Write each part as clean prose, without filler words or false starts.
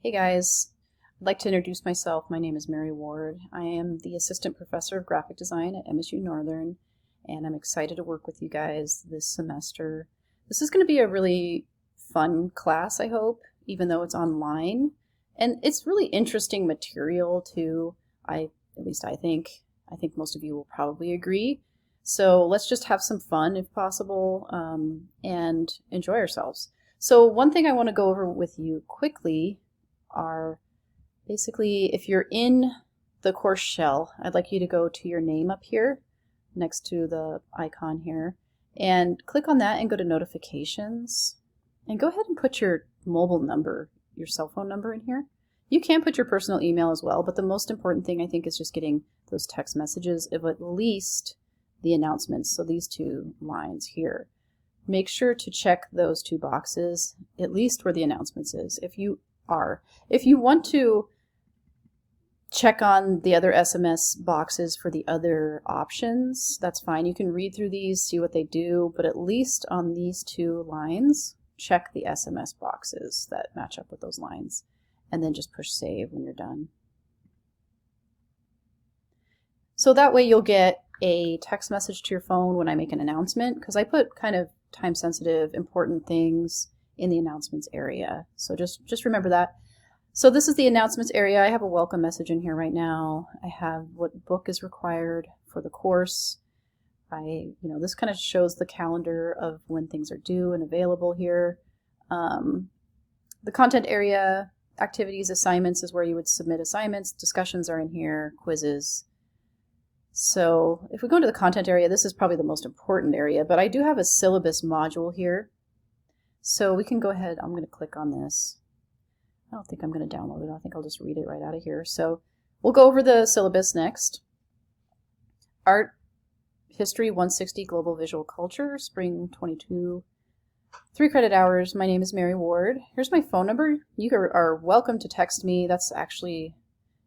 Hey guys, I'd like to introduce myself. My name is Mary Ward. I am the Assistant Professor of Graphic Design at MSU Northern, and I'm excited to work with you guys this semester. This is going to be a really fun class, I hope, even though it's online. And it's really interesting material too. At least I think. I think most of you will probably agree. So let's just have some fun if possible, and enjoy ourselves. So one thing I want to go over with you quickly are basically, if you're in the course shell, I'd like you to go to your name up here next to the icon here and click on that and go to notifications and go ahead and put your mobile number, your cell phone number in here. You can put your personal email as well, but the most important thing I think is just getting those text messages of at least the announcements, so these two lines here. Make sure to check those two boxes, at least where the announcements is. If you want to check on the other SMS boxes for the other options, that's fine. You can read through these, see what they do, but at least on these two lines, check the SMS boxes that match up with those lines, and then just push save when you're done. So that way you'll get a text message to your phone when I make an announcement, because I put kind of time-sensitive, important things in the announcements area. So just remember that. So this is the announcements area. I have a welcome message in here right now. I have what book is required for the course. This kind of shows the calendar of when things are due and available here. The content area, activities, assignments is where you would submit assignments. Discussions are in here, quizzes. So if we go into the content area, this is probably the most important area, but I do have a syllabus module here. So we can go ahead, I'm going to click on this. I don't think I'm going to download it. I think I'll just read it right out of here. So we'll go over the syllabus next. Art History 160 Global Visual Culture, Spring 22, 3 credit hours. My name is Mary Ward. Here's my phone number. You are welcome to text me. That's actually,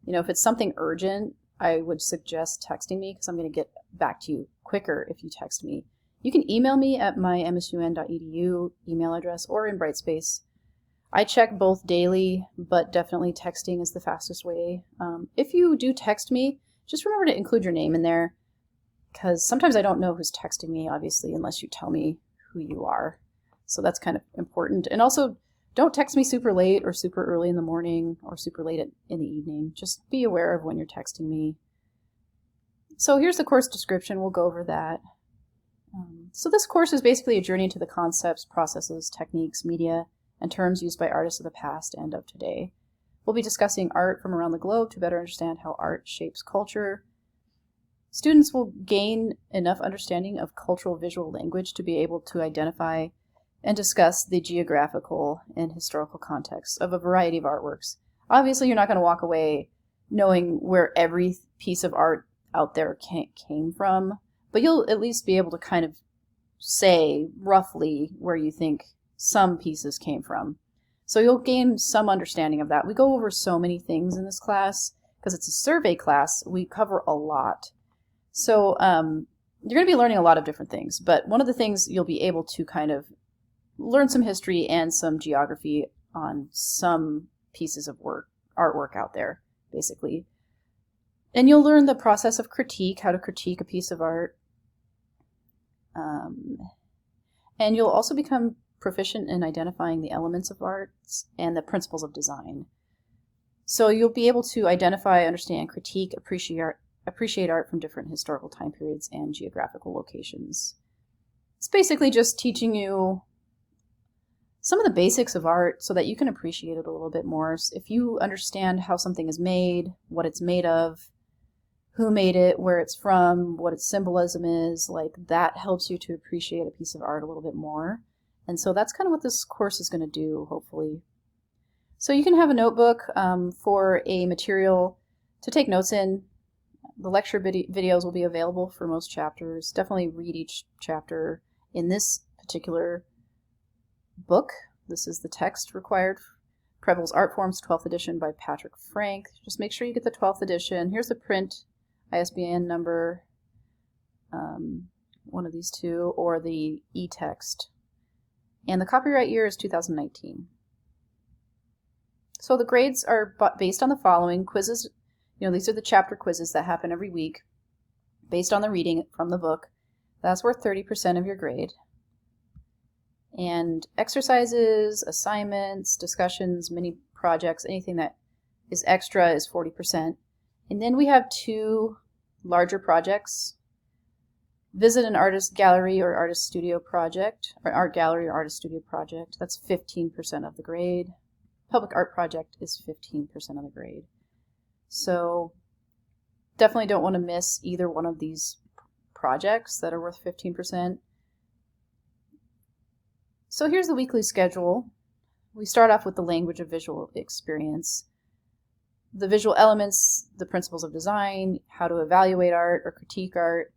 if it's something urgent, I would suggest texting me because I'm going to get back to you quicker if you text me. You can email me at my msun.edu email address or in Brightspace. I check both daily, but definitely texting is the fastest way. If you do text me, just remember to include your name in there, because sometimes I don't know who's texting me, obviously, unless you tell me who you are. So that's kind of important. And also, don't text me super late or super early in the morning or super late in the evening. Just be aware of when you're texting me. So here's the course description. We'll go over that. So this course is basically a journey into the concepts, processes, techniques, media, and terms used by artists of the past and of today. We'll be discussing art from around the globe to better understand how art shapes culture. Students will gain enough understanding of cultural visual language to be able to identify and discuss the geographical and historical context of a variety of artworks. Obviously, you're not going to walk away knowing where every piece of art out there came from, but you'll at least be able to kind of say roughly where you think some pieces came from. So you'll gain some understanding of that. We go over so many things in this class because it's a survey class. We cover a lot. So you're going to be learning a lot of different things, but one of the things you'll be able to kind of learn some history and some geography on some pieces of artwork out there, basically. And you'll learn the process of critique, how to critique a piece of art. And you'll also become proficient in identifying the elements of art and the principles of design. So you'll be able to identify, understand, critique, appreciate art from different historical time periods and geographical locations. It's basically just teaching you some of the basics of art so that you can appreciate it a little bit more. If you understand how something is made, what it's made of, who made it, where it's from, what its symbolism is, like that helps you to appreciate a piece of art a little bit more. And so that's kind of what this course is going to do, hopefully. So you can have a notebook for a material to take notes in. The lecture videos will be available for most chapters. Definitely read each chapter in this particular book. This is the text required. Prevel's Art Forms, 12th edition by Patrick Frank. Just make sure you get the 12th edition. Here's the print ISBN number, one of these two, or the e-text. And the copyright year is 2019. So the grades are based on the following quizzes. These are the chapter quizzes that happen every week based on the reading from the book. That's worth 30% of your grade. And exercises, assignments, discussions, mini projects, anything that is extra is 40%. And then we have 2 larger projects. Visit an artist gallery or artist studio project, or art gallery or artist studio project. That's 15% of the grade. Public art project is 15% of the grade. So definitely don't want to miss either one of these projects that are worth 15%. So here's the weekly schedule. We start off with the language of visual experience. The visual elements, the principles of design, how to evaluate art or critique art,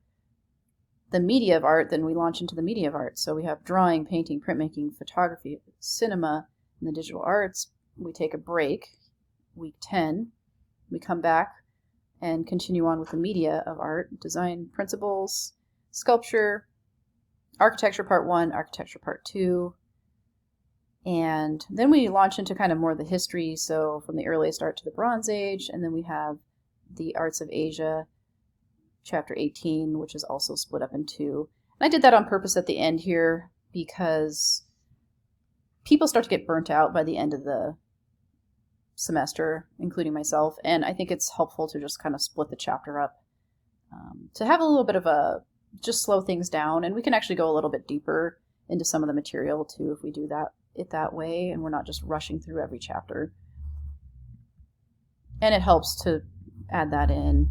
the media of art, then we launch into the media of art. So we have drawing, painting, printmaking, photography, cinema, and the digital arts. We take a break, week 10. We come back and continue on with the media of art, design principles, sculpture, architecture part 1, architecture part 2. And then we launch into kind of more of the history, so from the earliest art to the Bronze Age, and then we have the Arts of Asia, chapter 18, which is also split up in 2. And I did that on purpose at the end here because people start to get burnt out by the end of the semester, including myself, and I think it's helpful to just kind of split the chapter up to have a little bit of just slow things down, and we can actually go a little bit deeper into some of the material too if we do it that way, and we're not just rushing through every chapter. And it helps to add that in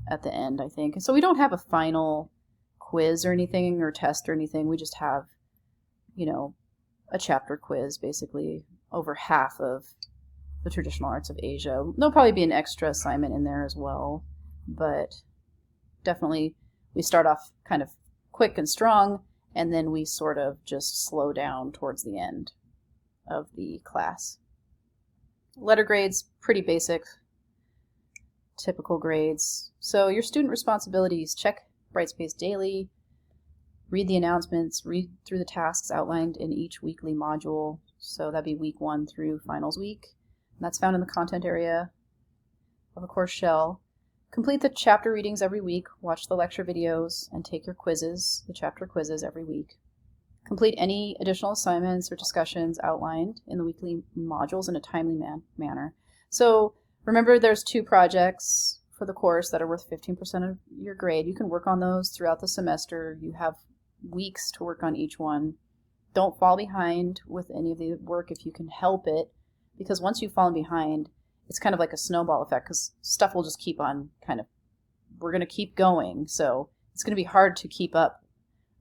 at the end, I think. So we don't have a final quiz or anything, or test or anything. We just have, a chapter quiz, basically, over half of the traditional arts of Asia. There'll probably be an extra assignment in there as well, but definitely we start off kind of quick and strong, and then we sort of just slow down towards the end of the class. Letter grades, pretty basic, typical grades. So your student responsibilities: check Brightspace daily, read the announcements, read through the tasks outlined in each weekly module. So that'd be week 1 through finals week. And that's found in the content area of the course shell. Complete the chapter readings every week, watch the lecture videos, and take your quizzes, the chapter quizzes, every week. Complete any additional assignments or discussions outlined in the weekly modules in a timely manner. So remember, there's 2 projects for the course that are worth 15% of your grade. You can work on those throughout the semester. You have weeks to work on each one. Don't fall behind with any of the work if you can help it, because once you've fallen behind, it's kind of like a snowball effect, because stuff will just keep on we're going to keep going. So it's going to be hard to keep up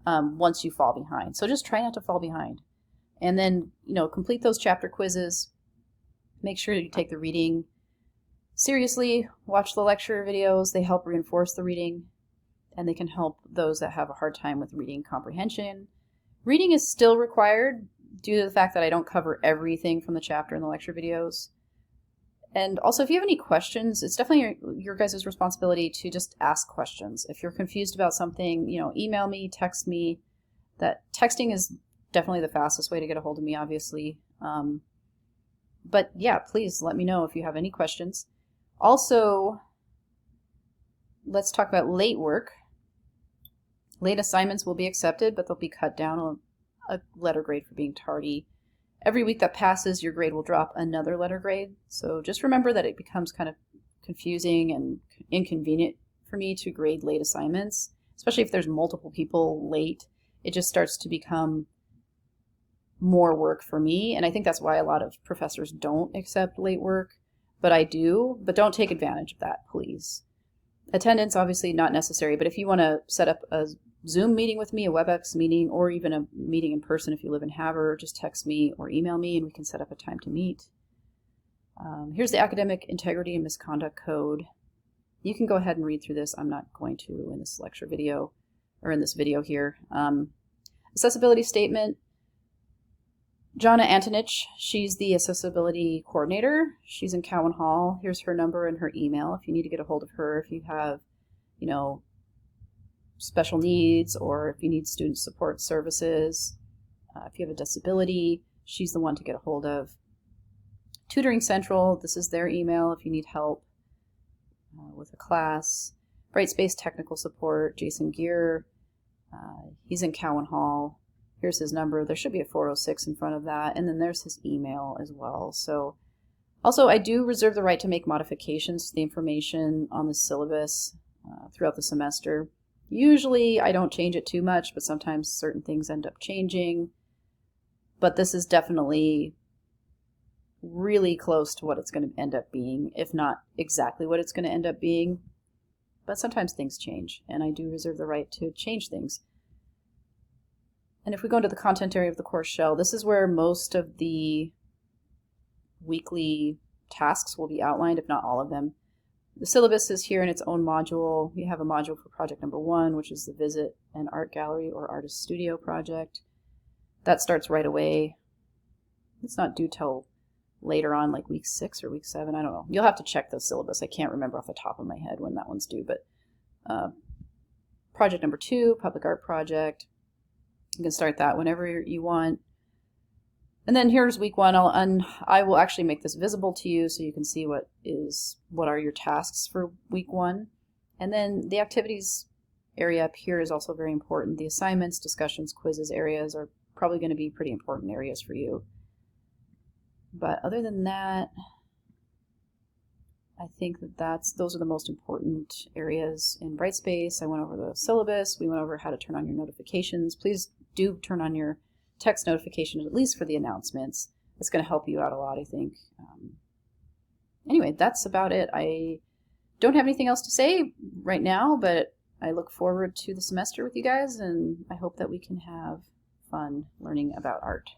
once you fall behind. So just try not to fall behind. And then, complete those chapter quizzes. Make sure you take the reading seriously. Watch the lecture videos. They help reinforce the reading, and they can help those that have a hard time with reading comprehension. Reading is still required due to the fact that I don't cover everything from the chapter in the lecture videos. And also, if you have any questions, it's definitely your guys' responsibility to just ask questions. If you're confused about something, email me, text me. That texting is definitely the fastest way to get a hold of me, obviously. But yeah, please let me know if you have any questions. Also, let's talk about late work. Late assignments will be accepted, but they'll be cut down a letter grade for being tardy. Every week that passes, your grade will drop another letter grade. So just remember that it becomes kind of confusing and inconvenient for me to grade late assignments, especially if there's multiple people late. It just starts to become more work for me. And I think that's why a lot of professors don't accept late work, but I do. But don't take advantage of that, please. Attendance, obviously not necessary, but if you want to set up a Zoom meeting with me, a WebEx meeting, or even a meeting in person if you live in Havre, just text me or email me and we can set up a time to meet. Here's the Academic Integrity and Misconduct Code. You can go ahead and read through this. I'm not going to in this lecture video, or in this video here. Accessibility Statement. Jonna Antonich, she's the accessibility coordinator. She's in Cowan Hall. Here's her number and her email if you need to get a hold of her, if you have, special needs, or if you need student support services. If you have a disability, she's the one to get a hold of. Tutoring Central, this is their email if you need help with a class. Brightspace Technical Support, Jason Gear, he's in Cowan Hall. Here's his number. There should be a 406 in front of that, and then there's his email as well. So also, I do reserve the right to make modifications to the information on the syllabus throughout the semester. Usually I don't change it too much, but sometimes certain things end up changing. But this is definitely really close to what it's going to end up being, if not exactly what it's going to end up being. But sometimes things change, and I do reserve the right to change things. And if we go into the content area of the course shell, this is where most of the weekly tasks will be outlined, if not all of them. The syllabus is here in its own module. We have a module for project number 1, which is the Visit an Art Gallery or Artist Studio project. That starts right away. It's not due till later on, like week 6 or week 7. I don't know. You'll have to check the syllabus. I can't remember off the top of my head when that one's due. But project number 2, Public Art Project. You can start that whenever you want. And then here's week 1. I will actually make this visible to you so you can see what are your tasks for week 1. And then the activities area up here is also very important. The assignments, discussions, quizzes areas are probably going to be pretty important areas for you. But other than that, I think those are the most important areas in Brightspace. I went over the syllabus. We went over how to turn on your notifications. Please do turn on your text notifications, at least for the announcements. It's going to help you out a lot, I think. Anyway, that's about it. I don't have anything else to say right now, but I look forward to the semester with you guys, and I hope that we can have fun learning about art.